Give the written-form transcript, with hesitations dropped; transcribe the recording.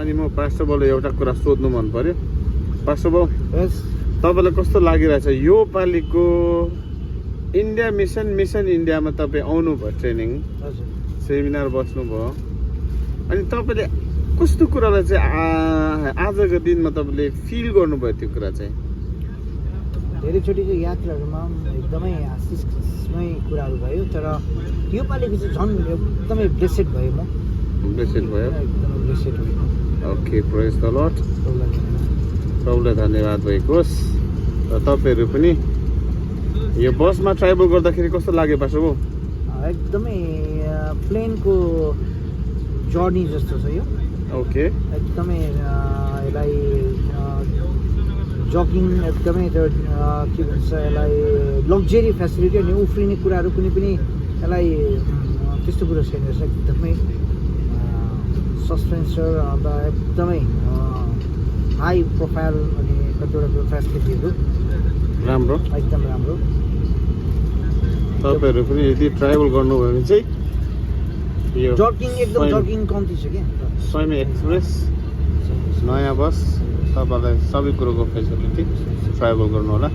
अनि म पास्टर बाउले एउटा कुरा सोध्नु मन पर्यो। पास्टर बाउ, यस तपाईँलाई कस्तो लागिरहेछ यो पालिको इन्डिया मिसन इन्डियामा तपाईँ आउनुभयो, ट्रेनिङ हजुर सेमिनार बस्नुभयो, अनि तपाईँले कस्तो कुरालाई चाहिँ आजको दिनमा तपाईँले फिल गर्नुभयो त्यो कुरा चाहिँ? धेरैचोटिको यात्राहरूमा एकदमै आशिषमय कुराहरू भयो, तर यो पालिको चाहिँ झन् एकदमै ब्लेसेड भयो। म ब्लेसेड भयो, एकदमै ब्लेसेड भयो। Okay, praise the lord. प्रभुलाई धन्यवाद भएको होस्। र तपाईँहरू पनि यो बसमा ट्राभल गर्दाखेरि कस्तो लाग्यो पास्टर बाउ? एकदमै प्लेनको जर्नी जस्तो छ यो। ओके, एकदमै यसलाई जगिङ एकदमै त्यो के भन्छ यसलाई लग्जरी फेसिलिटी अनि उफ्रिने कुराहरू कुनै पनि यसलाई त्यस्तो कुरो छैन रहेछ। एकदमै सस्पेन्सर अन्त एकदमै हाई प्रोफाइल अनि कतिवटा फेसिलिटीहरू राम्रो, एकदम राम्रो। तपाईँहरू पनि यदि ट्राभल गर्नुभयो भने चाहिँ यो जर्किङ एकदम जर्किङ कम्ती छ क्या। स्वामी एक्सप्रेस नयाँ बस, तपाईँलाई सबै कुरोको फेसिलिटी ट्राभल गर्नु होला।